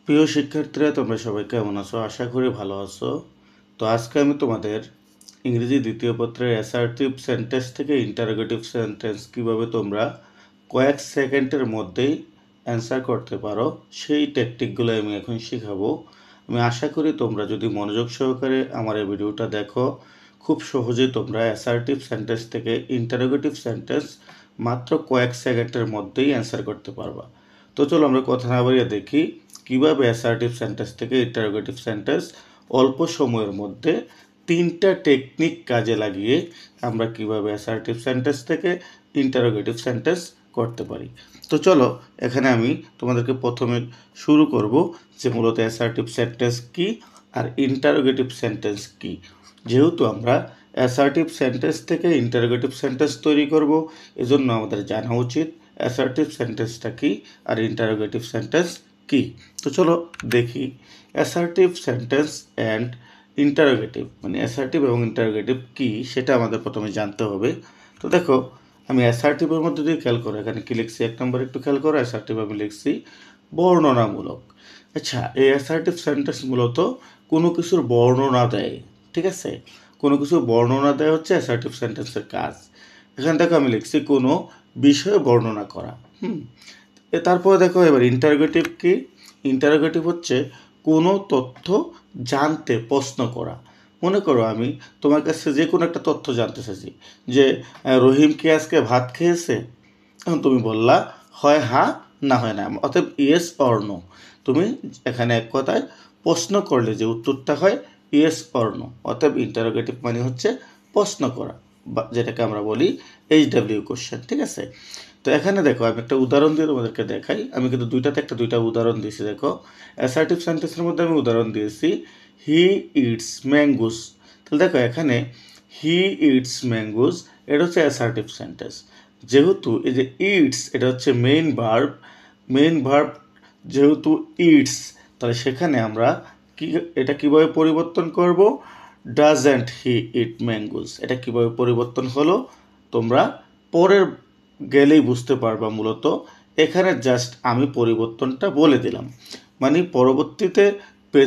প্রিয় শিক্ষার্থীরা, তোমরা সবাই কেমন আছো? আশা করি ভালো আছো। তো আজকে আমি তোমাদের ইংরেজি দ্বিতীয় পত্রের অ্যাসার্টিভ সেন্টেন্স থেকে ইন্টারোগেটিভ সেন্টেন্স কীভাবে তোমরা কয়েক সেকেন্ডের মধ্যেই অ্যান্সার করতে পারো সেই টেকনিকগুলো আমি এখন শেখাবো। আমি আশা করি তোমরা যদি মনোযোগ সহকারে আমার এই ভিডিওটা দেখো, খুব সহজেই তোমরা অ্যাসার্টিভ সেন্টেন্স থেকে ইন্টারোগেটিভ সেন্টেন্স মাত্র কয়েক সেকেন্ডের মধ্যেই অ্যান্সার করতে পারবা। তো চলো আমরা কথা না বাড়িয়ে দেখি কীভাবে অ্যাসার্টিভ সেন্টেন্স থেকে ইন্টারোগেটিভ সেন্টেন্স অল্প সময়ের মধ্যে তিনটা টেকনিক কাজে লাগিয়ে আমরা কীভাবে অ্যাসার্টিভ সেন্টেন্স থেকে ইন্টারোগেটিভ সেন্টেন্স করতে পারি। তো চলো এখানে আমি তোমাদেরকে প্রথমে শুরু করব যে মূলত অ্যাসার্টিভ সেন্টেন্স কী আর ইন্টারোগেটিভ সেন্টেন্স কী। যেহেতু আমরা অ্যাসার্টিভ সেন্টেন্স থেকে ইন্টারোগেটিভ সেন্টেন্স তৈরি করব, এজন্য আমাদের জানা উচিত অ্যাসার্টিভ সেন্টেন্সটা কী আর ইন্টারোগেটিভ সেন্টেন্স কী। তো চলো দেখি অ্যাসার্টিভ সেন্টেন্স অ্যান্ড ইন্টারোগেটিভ, মানে অ্যাসার্টিভ এবং ইন্টারোগেটিভ কী সেটা আমাদের প্রথমে জানতে হবে। তো দেখো, আমি অ্যাসার্টিভের মধ্যে দিয়ে খেয়াল করো, এখানে কী লিখছি, এক নম্বরে একটু খেয়াল করো, অ্যাসার্টিভ আমি লিখছি বর্ণনামূলক। আচ্ছা, এই অ্যাসার্টিভ সেন্টেন্স মূলত কোনো কিছুর বর্ণনা দেয়, ঠিক আছে? কোনো কিছুর বর্ণনা দেয় হচ্ছে অ্যাসার্টিভ সেন্টেন্সের কাজ। এখানে দেখো আমি লিখছি কোনো বিষয়ে বর্ণনা করা। তারপরে দেখো এবার ইন্টারোগেটিভ কি? ইন্টারোগেটিভ হচ্ছে কোনো তথ্য জানতে প্রশ্ন করা। মনে করো আমি তোমার কাছে যে কোনো একটা তথ্য জানতে চাইছি যে রহিম কি আজকে ভাত খেয়েছে? এখন তুমি বললা হয় হ্যাঁ, না হয় না, অতএব ইয়েস অর নো। তুমি এখানে এক কথায় প্রশ্ন করলে যে উত্তরটা হয় ইয়েস অর নো। অতএব ইন্টারোগেটিভ মানে হচ্ছে প্রশ্ন করা, বা যেটাকে আমরা বলি HW কোশ্চেন, ঠিক আছে? তো এখানে দেখো আমি একটা উদাহরণ দিয়ে তোমাদেরকে দেখাই। আমি কিন্তু দুইটা উদাহরণ দিয়েছি। দেখো অ্যাসার্টিভ সেন্টেন্সের মধ্যে আমি উদাহরণ দিয়েছি হি ইটস ম্যাঙ্গোস। তাহলে দেখো এখানে হি ইটস ম্যাঙ্গোস, এটা হচ্ছে অ্যাসার্টিভ সেন্টেন্স। যেহেতু এই যে ইটস এটা হচ্ছে মেইন ভার্ব যেহেতু ইটস, তাহলে সেখানে আমরা এটা কীভাবে পরিবর্তন করব? Doesn't he it mangoes. এটা কীভাবে পরিবর্তন হলো তোমরা পরের গেলেই বুঝতে পারবা। মূলত এখানে জাস্ট আমি পরিবর্তনটা বলে দিলাম, মানে পরবর্তীতে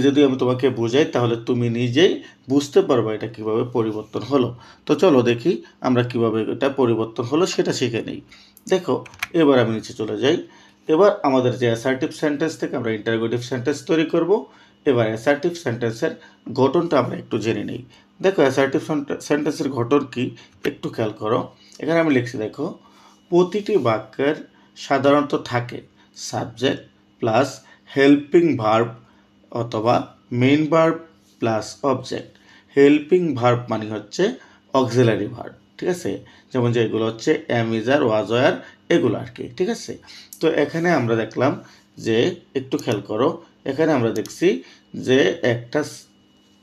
যদি আমি তোমাকে বোঝাই তাহলে তুমি নিজেই বুঝতে পারবা এটা কিভাবে পরিবর্তন হলো। তো চলো দেখি আমরা কিভাবে এটা পরিবর্তন হলো সেটা শিখে নেই। দেখো এবার আমি নিচে চলে যাই। এবার আমাদের যে অ্যাসার্টিভ সেন্টেন্স থেকে আমরা ইন্টারোগেটিভ সেন্টেন্স তৈরি করব। এবার অ্যাসার্টিভ সেন্টেন্সের গঠনটা আমরা একটু জেনে নেই। দেখো অ্যাসার্টিভ সেন্টেন্সের গঠন কি একটু খেয়াল করো। এখানে আমি লিখছি, দেখো প্রতিটি বাক্যের সাধারণত থাকে সাবজেক্ট প্লাস হেল্পিং ভার্ব অথবা main verb plus object. Helping verb মানে হচ্ছে অক্সিলারি ভার্ব, ঠিক আছে? যেমন যে এগুলো হচ্ছে am, is, are, was, were, এগুলো আর কি, ঠিক আছে? তো এখানে আমরা দেখলাম যে একটু খেয়াল করো, এখানে আমরা দেখছি যে একটা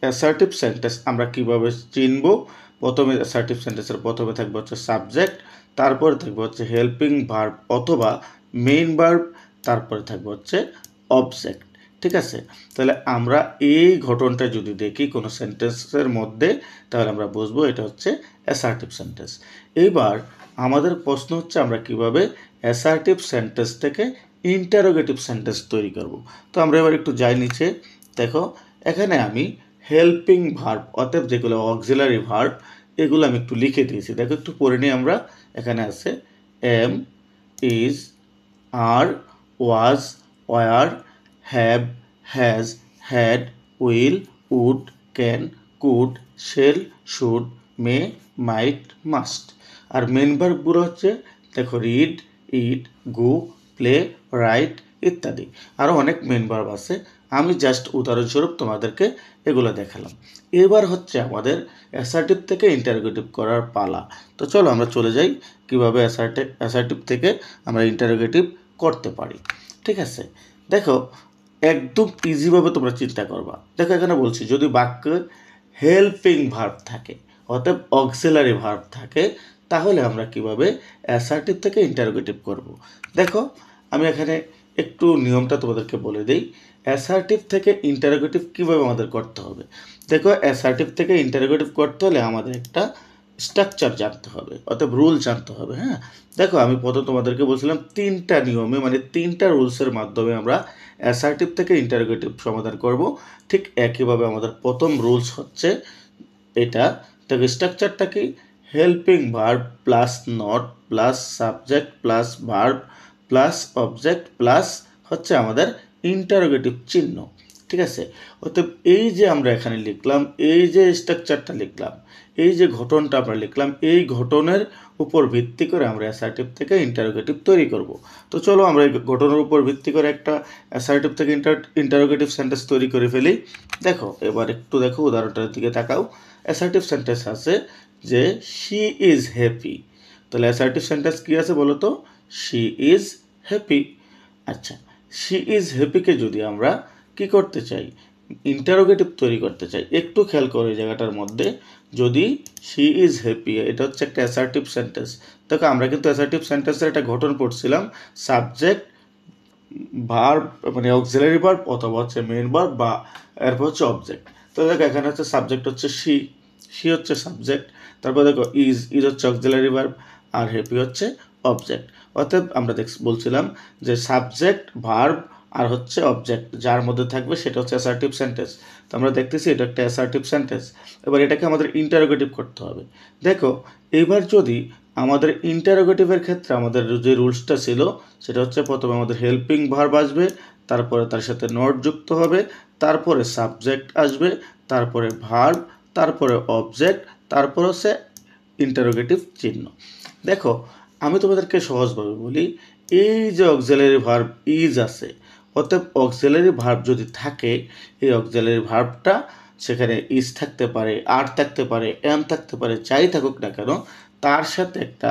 অ্যাসার্টিভ সেন্টেন্স আমরা কিভাবে চিনব। প্রথমে অ্যাসার্টিভ সেন্টেন্সের প্রথমে থাকবে হচ্ছে সাবজেক্ট, তারপরে থাকবে হচ্ছে হেল্পিং ভার্ব অথবা মেইন ভার্ব, তারপরে থাকবে হচ্ছে অবজেক্ট, ঠিক আছে? তাহলে আমরা এই ঘটনটা যদি দেখি কোনো সেন্টেন্সের মধ্যে, তাহলে আমরা বুঝবো এটা হচ্ছে অ্যাসার্টিভ সেন্টেন্স। এইবার আমাদের প্রশ্ন হচ্ছে আমরা কিভাবে অ্যাসার্টিভ সেন্টেন্স থেকে ইন্টারোগেটিভ সেন্টেন্স তৈরি করব। তো আমরা এবার একটু যাই নিচে। দেখো এখানে আমি হেল্পিং ভার্ব অর্থাৎ যেগুলো অক্সিলারি ভার্ব এগুলো আমি একটু লিখে দিয়েছি। দেখো একটু পড়ে নিই আমরা। এখানে আছে am, is, are, was, were, have, has, had, will, would, can, could, shall, should, may, might, must. আর মেন ভার্বগুলো হচ্ছে দেখো read, eat, go, play, write ইত্যাদি। আরও অনেক মেন ভার্ব আছে, আমি জাস্ট উদাহরণস্বরূপ তোমাদেরকে এগুলো দেখালাম। এবার হচ্ছে আমাদের অ্যাসার্টিভ থেকে ইন্টারোগেটিভ করার পালা। তো চলো আমরা চলে যাই কীভাবে অ্যাসার্টিভ থেকে আমরা ইন্টারোগেটিভ করতে পারি, ঠিক আছে? দেখো একদম ইজিভাবে তোমরা চিন্তা করবা। দেখো এখানে বলছি যদি বাক্যে হেল্পিং ভার্ব থাকে অর্থাৎ অক্সিলারি ভার্ব থাকে, তাহলে আমরা কিভাবে অ্যাসার্টিভ থেকে ইন্টারোগেটিভ করব। দেখো আমি এখানে একটু নিয়মটা তোমাদেরকে বলে দিই। অ্যাসার্টিভ থেকে ইন্টারোগেটিভ কীভাবে আমাদের করতে হবে। দেখো অ্যাসার্টিভ থেকে ইন্টারোগেটিভ করতে হলে আমাদের একটা স্ট্রাকচার জানতে হবে, অর্থাৎ রুল জানতে হবে। হ্যাঁ, দেখো আমি প্রথম তোমাদেরকে বলছিলাম 3টা নিয়মে, মানে 3টা রুলসের মাধ্যমে আমরা অ্যাসার্টিভ থেকে ইন্টারোগেটিভ সমাধান করব। ঠিক একইভাবে আমাদের প্রথম রুলস হচ্ছে এটা। দেখো স্ট্রাকচারটা কি, helping verb plus not plus subject plus verb plus object plus হচ্ছে আমাদের ইন্টারোগেটিভ চিহ্ন। ঠিক আছে, অতএব এই যে আমরা এখানে লিখলাম, এই যে স্ট্রাকচারটা লিখলাম, এই যে ঘটনটা আমরা লিখলাম, এই ঘটনের উপর ভিত্তি করে আমরা অ্যাসার্টিভ থেকে ইন্টারোগেটিভ তৈরি করব। তো চলো আমরা এই ঘটনার উপর ভিত্তি করে একটা অ্যাসার্টিভ থেকে ইন্টারোগেটিভ সেন্টেন্স তৈরি করে ফেলি। দেখো এবার একটু দেখো উদাহরণটার দিকে তাকাও। অ্যাসার্টিভ সেন্টেন্স আছে যে শি ইজ হ্যাপি। তাহলে অ্যাসার্টিভ সেন্টেন্স কী আছে বলো তো? She is happy. আচ্ছা, শি ইজ হ্যাপিকে যদি আমরা কি করতে চাই, ইন্টারোগেটিভ তৈরি করতে চাই, একটু খেয়াল করো এই জায়গাটার মধ্যে। যদি শি ইজ হ্যাপি, এটা হচ্ছে একটা অ্যাসার্টিভ সেন্টেন্স। দেখো আমরা কিন্তু অ্যাসার্টিভ সেন্টেন্সের একটা গঠন পড়ছিলাম, সাবজেক্ট ভার্ব মানে অক্সিলারি ভার্ব অথবা হচ্ছে মেইন ভার্ব বা এরপর হচ্ছে অবজেক্ট। তো দেখো এখানে হচ্ছে সাবজেক্ট হচ্ছে শি, শি হচ্ছে সাবজেক্ট, তারপর দেখো ইজ, ইজ হচ্ছে অক্সিলারি ভার্ব, আর হ্যাপি হচ্ছে অবজেক্ট। অতএব আমরা বলছিলাম যে সাবজেক্ট ভার্ব আর হচ্ছে অবজেক্ট যার মধ্যে থাকবে সেটা হচ্ছে অ্যাসার্টিভ সেন্টেন্স। তো আমরা দেখতেছি এটা একটা অ্যাসার্টিভ সেন্টেন্স। এবার এটাকে আমাদের ইন্টারোগেটিভ করতে হবে। দেখো এইবার যদি আমাদের ইন্টারোগেটিভের ক্ষেত্রে আমাদের যে রুলসটা ছিল সেটা হচ্ছে প্রথমে আমাদের হেল্পিং ভার্ব আসবে, তারপরে তার সাথে নট যুক্ত হবে, তারপরে সাবজেক্ট আসবে, তারপরে ভার্ব, তারপরে অবজেক্ট, তারপর হচ্ছে ইন্টারোগেটিভ চিহ্ন। দেখো আমি তোমাদেরকে সহজভাবে বলি, এই যে অক্সিলারি ভার্ব ইজ আছে, অতএব অক্সিলারি ভার্ব যদি থাকে, এই অক্সিলারি ভার্বটা সেখানে ইজ থাকতে পারে, আর থাকতে পারে, এম থাকতে পারে, যাই থাকুক না কেন, তার সাথে একটা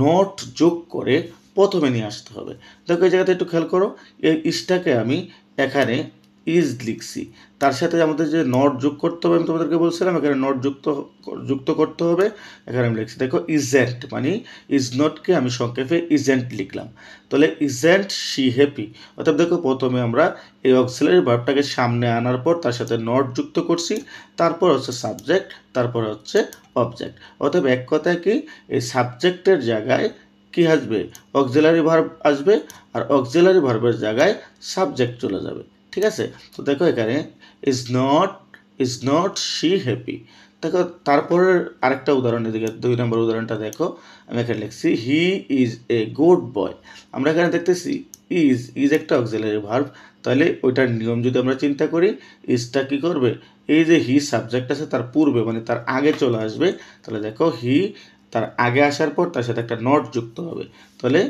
নট যোগ করে প্রথমে নিয়ে আসতে হবে। দেখো এই জায়গাতে একটু খেয়াল করো, এই ইজটাকে আমি এখানে ইজ লিখছি, তার সাথে আমাদের যে নট যোগ করতে হবে আমি তোমাদেরকে বলছিলাম, এখানে নট যুক্ত করতে হবে। এখানে আমি লিখছি দেখো ইজেন্ট, মানে ইজ নটকে আমি সংক্ষেপে ইজেন্ট লিখলাম। তাহলে ইজেন্ট শি হ্যাপি, অর্থাৎ দেখো প্রথমে আমরা এই অক্সিলারি ভার্বটাকে সামনে আনার পর তার সাথে নট যুক্ত করছি, তারপর হচ্ছে সাবজেক্ট, তারপর হচ্ছে অবজেক্ট। অর্থাৎ এক কথায় কি, এই সাবজেক্টের জায়গায় কি আসবে, অক্সিলারি ভার্ব আসবে, আর অক্সিলারি ভার্বের জায়গায় সাবজেক্ট চলে যাবে। ঠিক আছে, তো দেখো এখানে ইজ নট শি হ্যাপি। দেখো তারপরের আরেকটা উদাহরণ, এদিকে 2 নম্বর উদাহরণটা দেখো, আমি এখানে লিখছি he is a good boy. আমরা এখানে দেখতেছি ইজ একটা অক্সিলারি ভার্ব, তাহলে ওইটার নিয়ম যদি আমরা চিন্তা করি, ইজটা কি করবে, এই যে হি সাবজেক্ট আছে তার পূর্বে মানে তার আগে চলে আসবে। তাহলে দেখো হি তার আগে আসার পর তার সাথে একটা নট যুক্ত হবে। তাহলে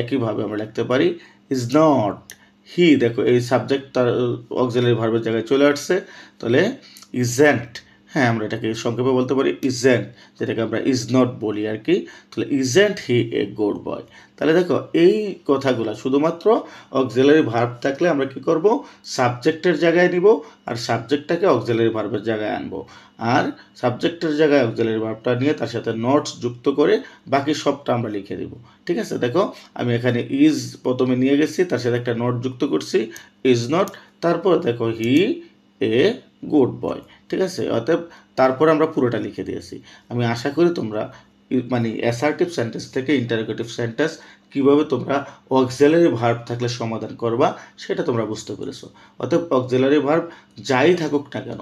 একইভাবে আমরা লিখতে পারি ইজ নট হি। দেখো এই সাবজেক্ট তার অক্সিলারি ভার্বের জায়গায় চলে আসছে, তাহলে ইজেন্ট, হ্যাঁ আমরা এটাকে সংক্ষেপে বলতে পারি ইজেন্ট, যেটাকে আমরা ইজ নট বলি আর কি। তাহলে isn't he a good boy. তাহলে দেখো এই কথাগুলো শুধুমাত্র অক্সিলারি ভার্ব থাকলে আমরা কি করব, সাবজেক্টের জায়গায় নিব, আর সাবজেক্টটাকে অক্সিলারি ভার্বের জায়গায় আনবো, আর সাবজেক্টের জায়গায় অক্সিলারি ভার্বটা নিয়ে তার সাথে নটস যুক্ত করে বাকি সবটা আমরা লিখে দিব। ঠিক আছে, দেখো আমি এখানে ইজ প্রথমে নিয়ে গেছি, তার সাথে একটা নট যুক্ত করছি, ইজ নট, তারপর দেখো হি এ গুড বয়। ঠিক আছে, অতএব তারপর আমরা পুরোটা লিখে দিয়েছি। আমি আশা করি তোমরা মানে অ্যাসার্টিভ সেন্টেন্স থেকে ইন্টারোগেটিভ সেন্টেন্স কীভাবে তোমরা অক্সিলারি ভার্ব থাকলে সমাধান করবা সেটা তোমরা বুঝতে পেরেছো। অতএব অক্সিলারি ভার্ব যাই থাকুক না কেন,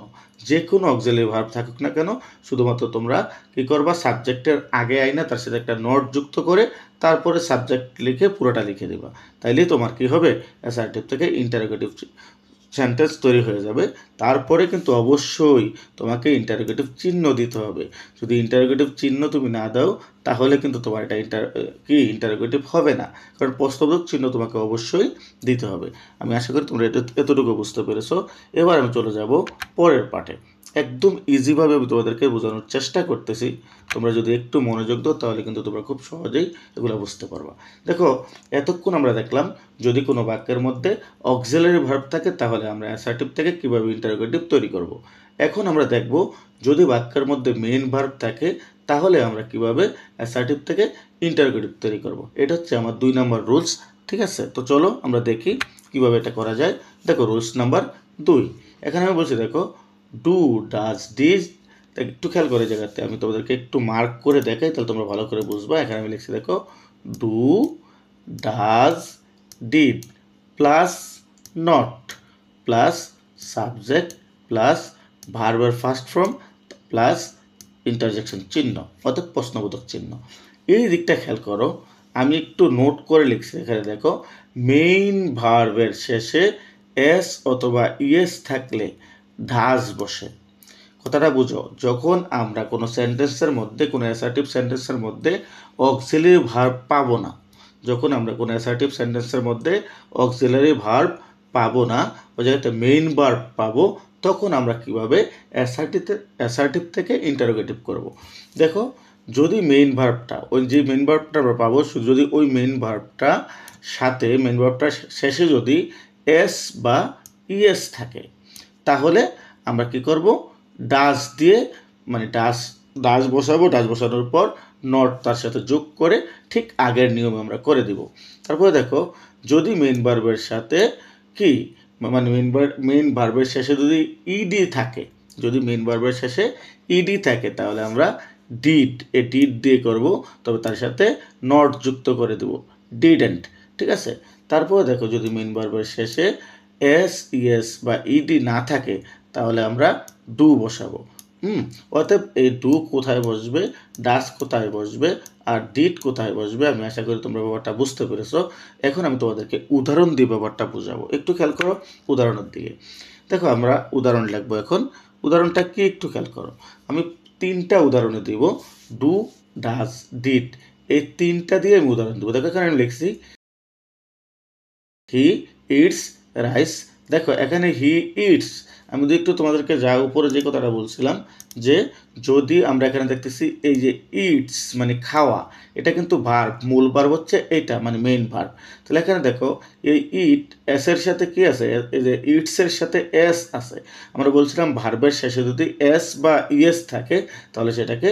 যে কোনো অক্সিলারি ভার্ব থাকুক না কেন, শুধুমাত্র তোমরা কী করবা, সাবজেক্টের আগে আইনা তার সাথে একটা নট যুক্ত করে তারপরে সাবজেক্ট লিখে পুরোটা লিখে দিবা। তাইলেই তোমার কী হবে, অ্যাসার্টিভ থেকে ইন্টারোগেটিভ সেন্টেন্স তৈরি হয়ে যাবে। তারপরে কিন্তু অবশ্যই তোমাকে ইন্টারোগেটিভ চিহ্ন দিতে হবে। যদি ইন্টারোগেটিভ চিহ্ন তুমি না দাও তাহলে কিন্তু তোমার এটা ইন্টারোগেটিভ হবে না, কারণ প্রশ্নবোধক চিহ্ন তোমাকে অবশ্যই দিতে হবে। আমি আশা করি তোমরা এতটুকু বুঝতে পেরেছো। এবার আমি চলে যাব পরের পার্টে। একদম ইজিভাবে আমি তোমাদেরকে বোঝানোর চেষ্টা করতেছি, তোমরা যদি একটু মনোযোগ দাও তাহলে কিন্তু তোমরা খুব সহজেই এগুলো বুঝতে পারবা। দেখো এতক্ষণ আমরা দেখলাম যদি কোনো বাক্যের মধ্যে অক্সিলারি ভার্ব থাকে তাহলে আমরা অ্যাসার্টিভ থেকে কীভাবে ইন্টারোগেটিভ তৈরি করব। এখন আমরা দেখব যদি বাক্যের মধ্যে মেইন ভার্ব থাকে তাহলে আমরা কিভাবে অ্যাসার্টিভ থেকে ইন্টারোগেটিভ তৈরি করব। এটা হচ্ছে আমার 2 নম্বর রুলস। ঠিক আছে, তো চলো আমরা দেখি কিভাবে এটা করা যায়। দেখো রুলস নাম্বার 2, এখানে আমি বলছি দেখো ডু, ডাজ, ডিড, একটু খেয়াল করে জায়গাতে আমি তোমাদেরকে একটু মার্ক করে দেখাই, তাহলে তোমরা ভালো করে বুঝবা। এখানে আমি লিখছি দেখো, do, does, did plus not plus subject plus ভার্বের ফার্স্ট ফর্ম প্লাস ইন্টারজেকশন চিহ্ন অর্থাৎ প্রশ্নবোধক চিহ্ন। এই দিকটা খেয়াল করো, আমি একটু নোট করে লিখছি। এখানে দেখো, মেইন ভার্বের শেষে এস অথবা ইএস থাকলে ডাজ বসে। কথাটা বুঝো, যখন আমরা কোনো সেন্টেন্সের মধ্যে, কোনো অ্যাসার্টিভ সেন্টেন্সের মধ্যে অক্সিলারি ভার্ব পাবো না, যখন আমরা কোনো অ্যাসার্টিভ সেন্টেন্সের মধ্যে অক্সিলারি ভার্ব পাবো না, ওই জায়গাতে মেইন ভার্ব পাবো, তখন আমরা কিভাবে অ্যাসার্টিভ থেকে ইন্টারোগেটিভ করব। দেখো, যদি মেইন ভার্বটা, ওই যে মেইন ভার্বটা আমরা পাবো, যদি ওই মেইন ভার্বটা সাথে, মেইন ভার্বটার শেষে যদি এস বা ইএস থাকে, তাহলে আমরা কি করব, ডাজ দিয়ে, মানে ডাজ বসাবো। ডাজ বসানোর পর নট তার সাথে যোগ করে ঠিক আগের নিয়মে আমরা করে দিব। তারপরে দেখো, যদি মেইন ভার্বের সাথে কি, মানে মেইন ভার্বের শেষে যদি ইডি থাকে, যদি মেইন ভার্বের শেষে ইডি থাকে, তাহলে আমরা ডিড দিয়ে করব, তবে তার সাথে নট যুক্ত করে দেব, ডিডেন্ট। ঠিক আছে। তারপরে দেখো, যদি মেইন ভার্বের শেষে এস, ইএস বা ইডি না থাকে, তাহলে আমরা ডু বসাবো। অতএব এই ডু কোথায় বসবে, ডাস কোথায় বসবে, আর ডিড কোথায় বসবে, আমি আশা করি তোমরা ব্যাপারটা বুঝতে পেরেছো। এখন আমি তোমাদেরকে উদাহরণ দিয়ে ব্যাপারটা বুঝাবো। একটু খেয়াল করো উদাহরণের দিকে। দেখো, আমরা উদাহরণ লিখবো এখন। উদাহরণটা কি একটু খেয়াল করো, আমি 3টা উদাহরণে দিব, ডু, ডাস, ডিড, এই 3টা দিয়ে আমি উদাহরণ দেবো। দেখো, এখানে আমি লিখছি হি ইটস রাইস। দেখো, এখানে হি ইটস, আমি যদি একটু তোমাদেরকে যা উপরে যে কথাটা বলছিলাম, যে যদি আমরা এখানে দেখতেছি এই যে ইটস মানে খাওয়া, এটা কিন্তু ভার্ব, মূল ভার্ব হচ্ছে এটা, মানে মেইন ভার্ব। তাহলে এখানে দেখো, এই ইট এস এর সাথে কি আছে, এই যে ইটস এর সাথে এস আছে। আমরা বলছিলাম ভার্বের শেষে যদি এস বা ইএস থাকে, তাহলে সেটাকে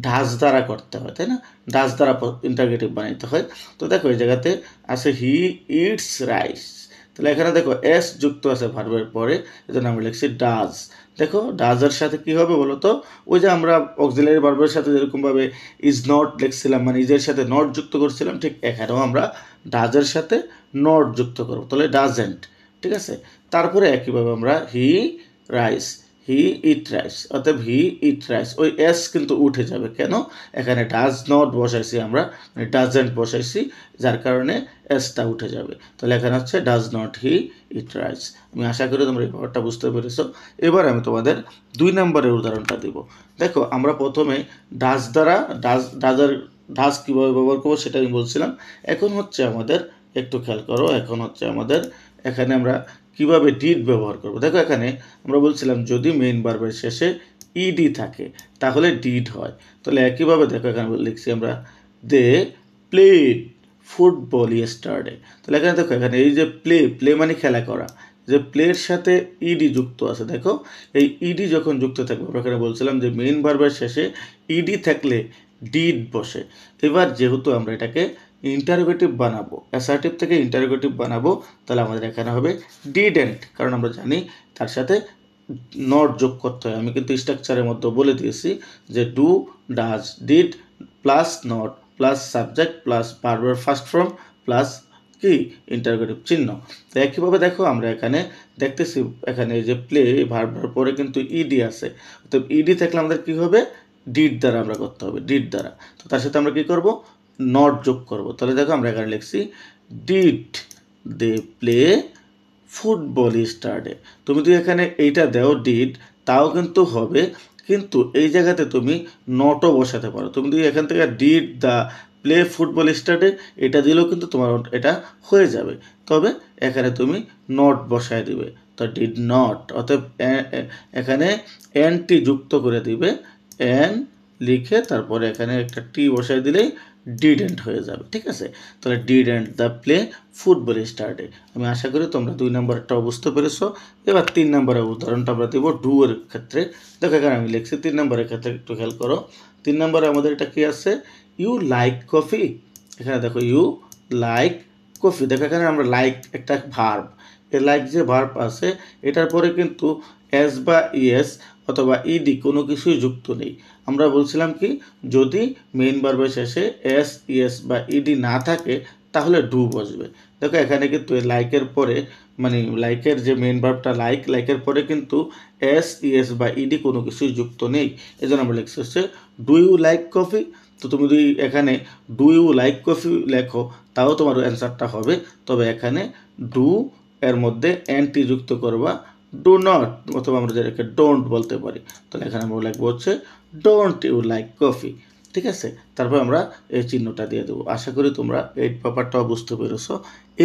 ডাজ দ্বারা করতে হয়, তাই না? ডাজ দ্বারা ইন্টারগেটিভ বানাইতে হয়। তো দেখো, এই জায়গাতে আছে হি ইটস রাইস। তাহলে এখানে দেখো এস যুক্ত আছে ভার্বের পরে, এজন্য আমরা লিখছি ডাজ। দেখো, ডাজের সাথে কি হবে বলো তো, ওই যে আমরা অক্সিলারি ভার্বের সাথে যেরকমভাবে ইজ নট লিখছিলাম, মানে ইজের সাথে নট যুক্ত করছিলাম, ঠিক এখানেও আমরা ডাজের সাথে নট যুক্ত করবো, তাহলে ডাজেন্ট। ঠিক আছে। তারপরে একইভাবে আমরা হি রাইস, হি ইট রাইস, অর্থাৎ হি ইট রাইস, ওই এস কিন্তু উঠে যাবে। কেন? এখানে ডাজ নট বসাইছি আমরা, মানে ডাজেন্ট বসাইছি, যার কারণে এসটা উঠে যাবে। তাহলে এখানে হচ্ছে does not he eat rice. আমি আশা করি তোমরা এই ব্যাপারটা বুঝতে পেরেছো। এবার আমি তোমাদের 2 নম্বরের উদাহরণটা দিব। দেখো, আমরা প্রথমে ডাজ দ্বারা ডাজ কীভাবে ব্যবহার করবো সেটা আমি বলছিলাম। এখন হচ্ছে আমাদের, একটু খেয়াল করো, এখন হচ্ছে আমাদের এখানে আমরা কিভাবে ডিড ব্যবহার করব। দেখো, এখানে আমরা বলছিলাম যদি মেইন ভার্বের শেষে ইডি থাকে, তাহলে ডিড হয়। তাহলে একইভাবে দেখো, এখানে লিখছি আমরা দে প্লেড ফুটবল ইয়েস্টারডে। তাহলে এখানে দেখো, এখানে এই যে প্লে মানে খেলা করা, যে প্লের সাথে ইডি যুক্ত আছে। দেখো, এই ইডি যখন যুক্ত থাকবে, আমরা এখানে বলছিলাম যে মেইন ভার্বের শেষে ইডি থাকলে ডিড বসে। এবার যেহেতু আমরা এটাকে ইন্টারোগেটিভ বানাবো, অ্যাসার্টিভ থেকে ইন্টারোগেটিভ বানাবো, তাহলে আমাদের এখানে হবে ডিডেন্ট, কারণ আমরা জানি তার সাথে নট যোগ করতে হয়। আমি কিন্তু স্ট্রাকচারের মধ্যে বলে দিয়েছি যে do, does, did plus not plus subject plus ভার্বের ফার্স্ট ফর্ম প্লাস কি ইন্টারোগেটিভ চিহ্ন। তো একইভাবে দেখো, আমরা এখানে দেখতেছি, এখানে এই যে প্লে ভার্বের পরে কিন্তু ইডি আছে, তো ইডি থাকলে আমাদের কি হবে, ডিড দ্বারা আমরা করতে হবে, ডিড দ্বারা। তো তার সাথে আমরা কি করব, নট যোগ করব। তাহলে দেখো, আমরা এখানে লিখছি did they play football yesterday. তুমি যদি এখানে এইটা দাও ডিড, তাও কিন্তু হবে, কিন্তু এই জায়গাতে তুমি নটও বসাতে পারো। তুমি যদি এখান থেকে did the play football yesterday এটা দিলেও কিন্তু তোমার এটা হয়ে যাবে, তবে এখানে তুমি নট বসায় দিবে। তো ডিড নট, অর্থাৎ এখানে এনটি যুক্ত করে দিবে, এন লিখে তারপরে এখানে একটা টি বসায় দিলেই ডিডেন্ট হয়ে যাবে। ঠিক আছে। তাহলে ডিডেন্ট দ্য প্লে ফুটবল স্টার্টে। আমি আশা করি তোমরা 2 নম্বরটাও বুঝতে পেরেছো। এবার 3 নম্বরের উদাহরণটা আমরা দেবো ডু এর ক্ষেত্রে। দেখো, এখানে আমি লিখছি 3 নম্বরের ক্ষেত্রে, একটু খেয়াল করো। 3 নম্বরে আমাদের এটা কি আছে, ইউ লাইক কফি। এখানে দেখো, ইউ লাইক কফি। দেখো, এখানে আমরা লাইক একটা ভার্ব, এ লাইক যে ভার্ব আছে, এটার পরে কিন্তু এস বা ইএস অথবা ইডি কোনো কিছুই যুক্ত নেই। আমরা বলছিলাম কি, যদি মেইন ভার্বের শেষে এস, ইএস বা ইডি না থাকে তাহলে ডু বসবে। দেখো এখানে কিন্তু লাইকের পরে মানে লাইকের যে মেইন ভার্বটা লাইকের পরে কিন্তু এস, ইএস বা ইডি কোনো কিছুই যুক্ত নেই। এই জন্য আমরা লিখছি হচ্ছে ডু ইউ লাইক কফি। তো তুমি যদি এখানে ডু ইউ লাইক কফি লেখো তাও তোমার অ্যান্সারটা হবে, তবে এখানে ডু এর মধ্যে এনটি যুক্ত করবা, ডু নট, অথবা আমরা যেটাকে ডোন্ট বলতে পারি। তাহলে এখানে আমরা লিখবো হচ্ছে ডোন্ট ইউ লাইক কফি। ঠিক আছে, তারপর আমরা এই চিহ্নটা দিয়ে দেবো। আশা করি তোমরা এই ব্যাপারটাও বুঝতে পেরেছো।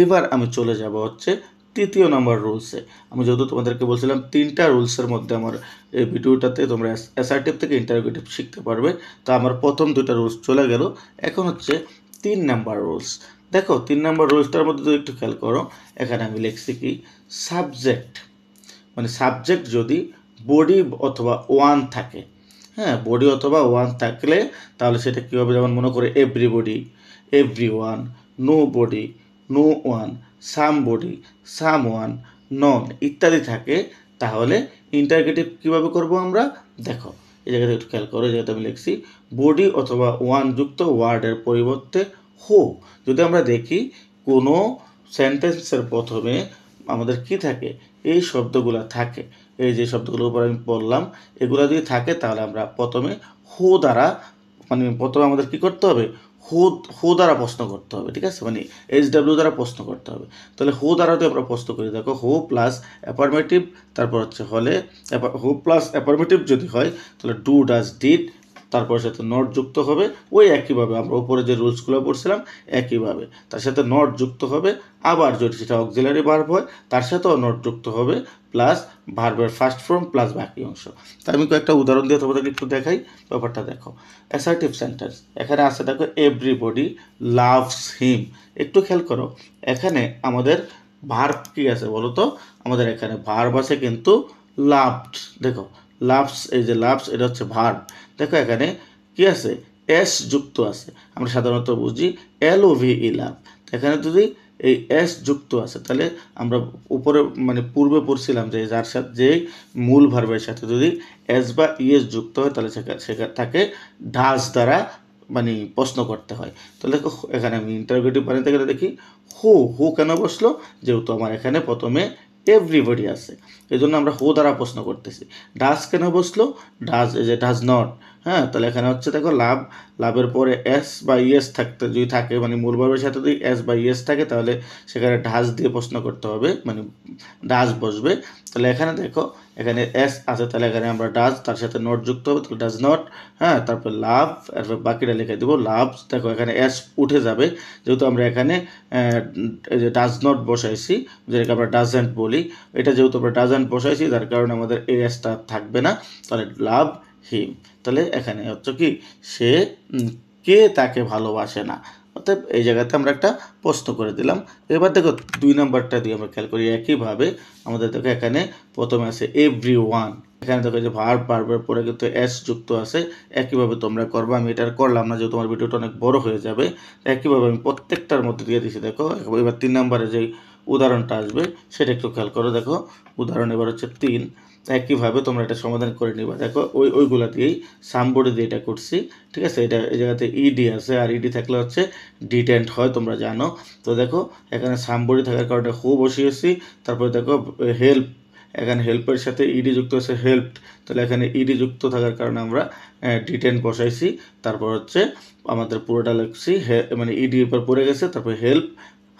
এবার আমি চলে যাব হচ্ছে তৃতীয় নম্বর রুলসে। আমি যেহেতু তোমাদেরকে বলছিলাম 3টা রুলসের মধ্যে আমার এই ভিডিওটাতে তোমরা অ্যাসার্টিভ থেকে ইন্টারোগেটিভ শিখতে পারবে। তো আমার প্রথম 2টা রুলস চলে গেল, এখন হচ্ছে 3 নাম্বার রুলস। দেখো 3 নাম্বার রুলসটার মধ্যে যদি একটু খেয়াল করো, এখানে আমি লিখছি কি সাবজেক্ট, মানে সাবজেক্ট যদি বডি অথবা ওয়ান থাকে, হ্যাঁ বডি অথবা ওয়ান থাকলে তাহলে সেটা কী হবে, যেমন মনে করে everybody, everyone, nobody, no one, somebody, someone, none ইত্যাদি থাকে, তাহলে ইন্টারগেটিভ কীভাবে করব আমরা। দেখো এই জায়গাতে একটু খেয়াল করো, এই জায়গাতে আমি লিখছি বডি অথবা ওয়ান যুক্ত ওয়ার্ডের পরিবর্তে হো। যদি আমরা দেখি কোনো সেন্টেন্সের প্রথমে আমাদের কি থাকে, এই শব্দগুলো থাকে, এই যে শব্দগুলোর উপর আমি বললাম এগুলো যদি থাকে তাহলে আমরা প্রথমে হো দ্বারা মানে প্রথমে আমাদের কি করতে হবে, হো দ্বারা প্রশ্ন করতে হবে। ঠিক আছে, মানে HW দ্বারা প্রশ্ন করতে হবে। তাহলে হো দ্বারা যদি আমরা প্রশ্ন করি, দেখো হো প্লাস অ্যাফার্মেটিভ, তারপর হচ্ছে হলে হো প্লাস অ্যাফার্মেটিভ যদি হয় তাহলে ডু, ডাজ, ডিড, তারপর সাথে নট যুক্ত হবে। ওই একইভাবে আমরা উপরে যে রুলসগুলো পড়ছিলাম একইভাবে তার সাথে নট যুক্ত হবে। আবার যদি সেটা অক্সিলারি ভার্ব হয় তার সাথেও নট যুক্ত হবে, প্লাস ভার্বের ফার্স্ট ফর্ম প্লাস বাকি অংশ। তাই আমি কয়েকটা উদাহরণ দিয়ে তোমাদেরকে একটু দেখাই। ব্যাপারটা দেখো, অ্যাসার্টিভ সেন্টেন্স এখানে আছে, দেখো এভরিবডি লাভস হিম। একটু খেয়াল করো, এখানে আমাদের ভার্ব কি আছে বলো তো, আমাদের এখানে ভার্ব আছে কিন্তু লাভড। দেখো লাভস, এই যে লাভস এটা হচ্ছে ভার্ব। দেখো এখানে কি আছে, এস যুক্ত আছে। আমরা সাধারণত বুঝি LOVE লাভ, এখানে যদি এই এস যুক্ত আছে তাহলে আমরা উপরে মানে পূর্বে পড়ছিলাম যে যার সাথে যেই মূল ভার্বের সাথে যদি এস বা ইএস যুক্ত হয় তাহলে সেখানে তাকে ডাজ দ্বারা মানে প্রশ্ন করতে হয়। তাহলে এখানে আমি ইন্টারোগেটিভ বানাতে গেলে দেখি হু কেন বসলো, যেহেতু আমার এখানে প্রথমে এভরিবডি আছে এই জন্য আমরা হু দ্বারা প্রশ্ন করতেছি। ডাজ কেন বসলো, ডাজ এই যে ডাজ নট, হ্যাঁ তাহলে এখানে হচ্ছে দেখো লাভের পরে এস বা ইএস থাকতে যদি থাকে মানে মূল ভার্বের সাথে যদি এস বা ইএস থাকে তাহলে সেখানে ডাজ দিয়ে প্রশ্ন করতে হবে, মানে ডাজ বসবে। তাহলে এখানে দেখো এখানে এস আছে, তাহলে এখানে আমরা ডাজ তার সাথে নট যুক্ত হবে, তাহলে ডাজ নট, হ্যাঁ তারপর লাভ, তারপর বাকিটা লিখে দেবো লাভ। দেখো এখানে এস উঠে যাবে, যেহেতু আমরা এখানে ডাজ নট বসাইছি, যেটাকে আমরা ডাজেন্ট বলি, এটা যেহেতু আমরা ডাজেন্ট বসাইছি যার কারণে আমাদের এই এসটা থাকবে না, তাহলে লাভ হিম। তাহলে এখানে হচ্ছে কি সে কে তাকে ভালোবাসে না, অর্থাৎ এই জায়গাতে আমরা একটা প্রশ্ন করে দিলাম। এবার দেখো 2 নাম্বারটা দিয়ে আমরা খেয়াল করি, একইভাবে আমাদের দেখো এখানে প্রথমে আছে এভরি ওয়ান, এখানে দেখো যে ভার্বের পরে কিন্তু এস যুক্ত আছে। একইভাবে তোমরা করবা, আমি এটা করলাম না যেহেতু তোমার ভিডিওটা অনেক বড় হয়ে যাবে। একইভাবে আমি প্রত্যেকটার মধ্যে দিয়ে দিচ্ছি। দেখো এবার 3 নাম্বারে যে উদাহরণটা আসবে সেটা একটু খেয়াল করো। দেখো উদাহরণ এবার হচ্ছে 3, একইভাবে তোমরা এটা সমাধান করে নিবা। দেখো ওইগুলা দিয়েই সামবোর্ডে দিয়ে এটা করছি। ঠিক আছে, এটা এই জায়গাতে ইডি আছে, আর ইডি থাকলে হচ্ছে ডিটেন্ট হয় তোমরা জানো। তো দেখো এখানে সামবোর্ডে থাকার কারণে হু বসিয়েছি, তারপরে দেখো হেল্প, এখানে হেল্পের সাথে ইডি যুক্ত আছে হেল্পড, তাহলে এখানে ইডি যুক্ত থাকার কারণে আমরা ডিটেন্ট বসাইছি। তারপর হচ্ছে আমাদের পুরোটা লিখছি মানে ইডি উপর পড়ে গেছে, তারপর হেল্প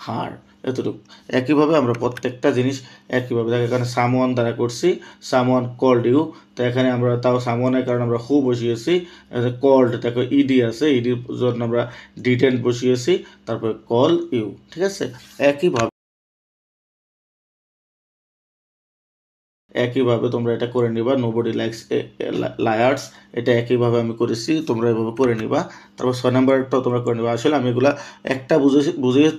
হার, এতটুকু। একইভাবে আমরা প্রত্যেকটা জিনিস একইভাবে দেখো এখানে সামওয়ান দ্বারা করছি, সামওয়ান কল্ড ইউ, তো এখানে আমরা তাও সামওয়ানের কারণে আমরা হু বসিয়েছি, কল্ড দেখো ইডি আছে, ইডির জন্য আমরা ডিটেন্ট বসিয়েছি, তারপর কল ইউ। ঠিক আছে, একইভাবে তোমরা এটা করে নিবা। নোবডি লাইকস লায়ার্স, এটা একইভাবে আমি করেছি, তোমরা এভাবে করে নিবা। তারপর 6 নাম্বারটাও তোমরা করে নিবা। আসলে আমি এগুলা একটা বুঝিয়ে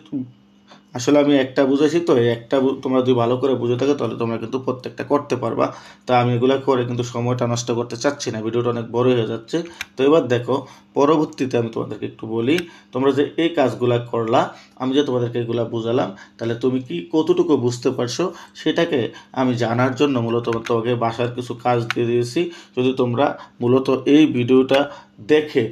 আসলে আমি একটা বুঝেছি, তো এই একটা তোমরা যদি ভালো করে বুঝে থাকো তাহলে তোমরা কিন্তু প্রত্যেকটা করতে পারবা। তা আমি এগুলা করে কিন্তু সময়টা নষ্ট করতে চাচ্ছি না, ভিডিওটা অনেক বড় হয়ে যাচ্ছে। তো এবার দেখো, পরবর্তীতে আমি তোমাদেরকে একটু বলি, তোমরা যে এই কাজগুলা করলা, আমি যে তোমাদেরকে এগুলা বুঝালাম, তাহলে তুমি কি কতটুকু বুঝতে পারছো সেটাকে আমি জানার জন্য মূলত তোমাকে বাসার কিছু কাজ দিয়ে দিয়েছি। যদি তোমরা মূলত এই ভিডিওটা দেখে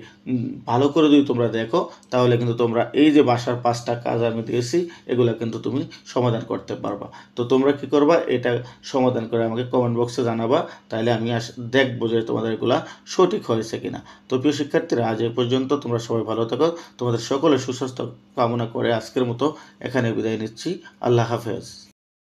ভালো করে যদি তোমরা দেখো, তাহলে কিন্তু তোমরা এই যে বাসার 5টা কাজ আমি দিয়েছি এগুলো কিন্তু তুমি সমাধান করতে পারবা। তো তোমরা কি করবা, এটা সমাধান করে আমাকে কমেন্ট বক্সে জানাবা, তাহলে আমি দেখবো যে তোমাদের এগুলা সঠিক হয়েছে কিনা। তো প্রিয় শিক্ষার্থীরা, আজ এ পর্যন্ত। তোমরা সবাই ভালো থাকো, তোমাদের সকলের সুস্বাস্থ্য কামনা করে আজকের মতো এখানে বিদায় নিচ্ছি। আল্লাহ হাফেজ।